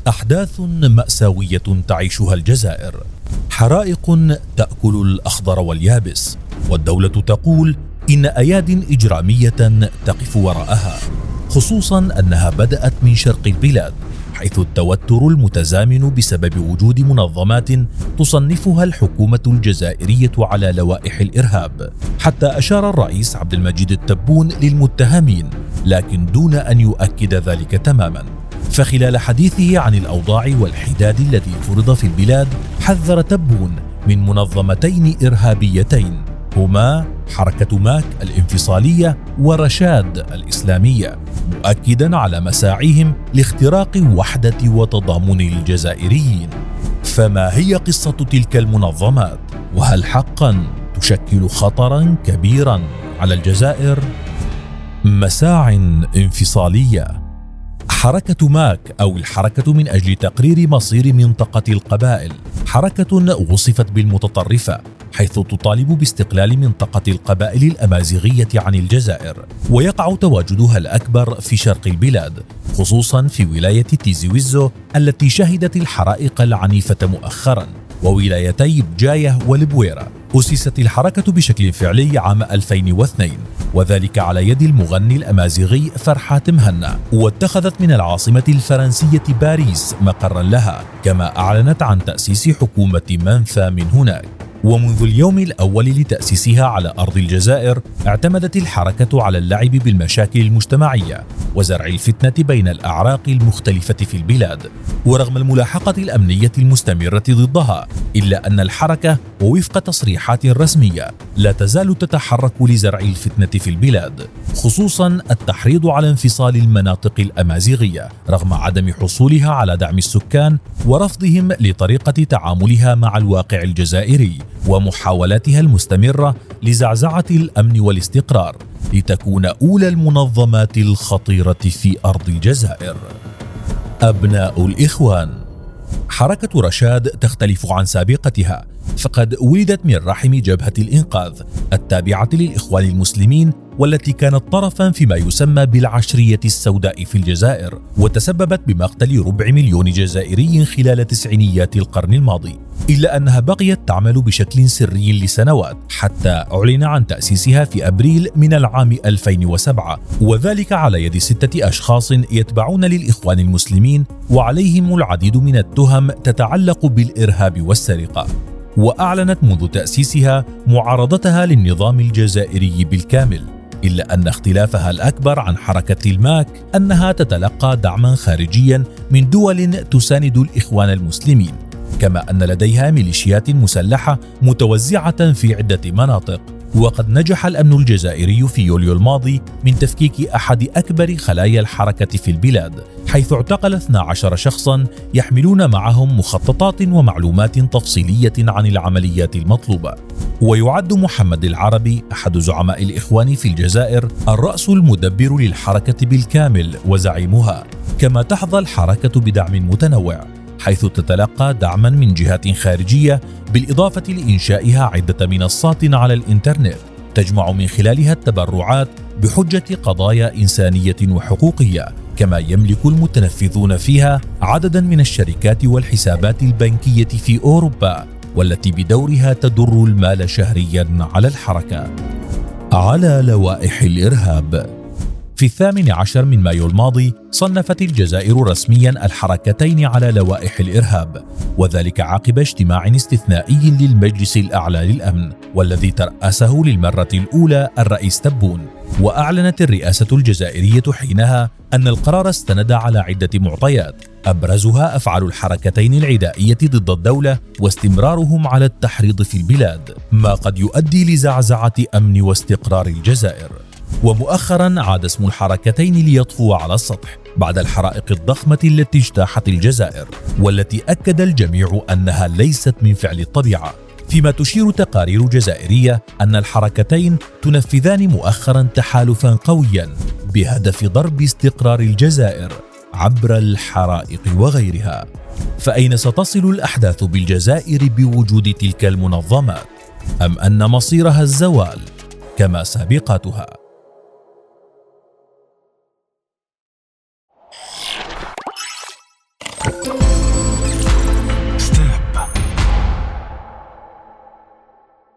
أحداث مأساوية تعيشها الجزائر، حرائق تأكل الأخضر واليابس، والدولة تقول إن أياد إجرامية تقف وراءها، خصوصا أنها بدأت من شرق البلاد، حيث التوتر المتزامن بسبب وجود منظمات تصنفها الحكومة الجزائرية على لوائح الإرهاب، حتى أشار الرئيس عبد المجيد التبون للمتهمين، لكن دون أن يؤكد ذلك تماما. فخلال حديثه عن الأوضاع والحداد الذي فرض في البلاد، حذر تبون من منظمتين إرهابيتين هما حركة ماك الانفصالية ورشاد الإسلامية، مؤكدا على مساعيهم لاختراق وحدة وتضامن الجزائريين. فما هي قصة تلك المنظمات؟ وهل حقا تشكل خطرا كبيرا على الجزائر؟ مساع انفصالية. حركة ماك أو الحركة من أجل تقرير مصير منطقة القبائل، حركة وصفت بالمتطرفة، حيث تطالب باستقلال منطقة القبائل الأمازيغية عن الجزائر، ويقع تواجدها الأكبر في شرق البلاد، خصوصا في ولاية تيزي ويزو التي شهدت الحرائق العنيفة مؤخرا، وولايتي بجاية والبويرة. أسست الحركة بشكل فعلي عام 2002، وذلك على يد المغني الأمازيغي فرحات مهنا، واتخذت من العاصمة الفرنسية باريس مقرا لها، كما أعلنت عن تأسيس حكومة منفى من هناك. ومنذ اليوم الأول لتأسيسها على أرض الجزائر، اعتمدت الحركة على اللعب بالمشاكل المجتمعية وزرع الفتنة بين الأعراق المختلفة في البلاد. ورغم الملاحقة الأمنية المستمرة ضدها، إلا أن الحركة ووفق تصريحات رسمية لا تزال تتحرك لزرع الفتنة في البلاد، خصوصا التحريض على انفصال المناطق الأمازيغية رغم عدم حصولها على دعم السكان ورفضهم لطريقة تعاملها مع الواقع الجزائري، ومحاولاتها المستمرة لزعزعة الأمن والاستقرار لتكون أولى المنظمات الخطيرة في أرض الجزائر. أبناء الإخوان. حركة رشاد تختلف عن سابقتها، فقد ولدت من رحم جبهة الإنقاذ التابعة للإخوان المسلمين، والتي كانت طرفا فيما يسمى بالعشرية السوداء في الجزائر، وتسببت بمقتل 400,000 جزائري خلال تسعينيات القرن الماضي، إلا أنها بقيت تعمل بشكل سري لسنوات حتى أعلن عن تأسيسها في أبريل من العام 2007، وذلك على يد 6 أشخاص يتبعون للإخوان المسلمين، وعليهم العديد من التهم تتعلق بالإرهاب والسرقة. وأعلنت منذ تأسيسها معارضتها للنظام الجزائري بالكامل، إلا أن اختلافها الأكبر عن حركة الماك أنها تتلقى دعما خارجيا من دول تساند الإخوان المسلمين، كما أن لديها ميليشيات مسلحة متوزعة في عدة مناطق. وقد نجح الأمن الجزائري في يوليو الماضي من تفكيك أحد أكبر خلايا الحركة في البلاد، حيث اعتقل 12 شخصا يحملون معهم مخططات ومعلومات تفصيلية عن العمليات المطلوبة. ويعد محمد العربي أحد زعماء الإخوان في الجزائر الرأس المدبر للحركة بالكامل وزعيمها، كما تحظى الحركة بدعم متنوع، حيث تتلقى دعما من جهات خارجية، بالإضافة لإنشائها عدة منصات على الإنترنت تجمع من خلالها التبرعات بحجة قضايا إنسانية وحقوقية، كما يملك المتنفذون فيها عددا من الشركات والحسابات البنكية في أوروبا، والتي بدورها تدر المال شهريا على الحركة. على لوائح الإرهاب. في 18 من مايو الماضي صنفت الجزائر رسميا الحركتين على لوائح الإرهاب، وذلك عقب اجتماع استثنائي للمجلس الأعلى للأمن، والذي ترأسه للمرة الأولى الرئيس تبون. وأعلنت الرئاسة الجزائرية حينها أن القرار استند على عدة معطيات، أبرزها أفعال الحركتين العدائية ضد الدولة واستمرارهم على التحريض في البلاد، ما قد يؤدي لزعزعة أمن واستقرار الجزائر. ومؤخرا عاد اسم الحركتين ليطفو على السطح بعد الحرائق الضخمة التي اجتاحت الجزائر، والتي أكد الجميع أنها ليست من فعل الطبيعة، فيما تشير تقارير جزائرية أن الحركتين تنفذان مؤخرا تحالفا قويا بهدف ضرب استقرار الجزائر عبر الحرائق وغيرها. فأين ستصل الأحداث بالجزائر بوجود تلك المنظمات؟ أم أن مصيرها الزوال كما سابقاتها؟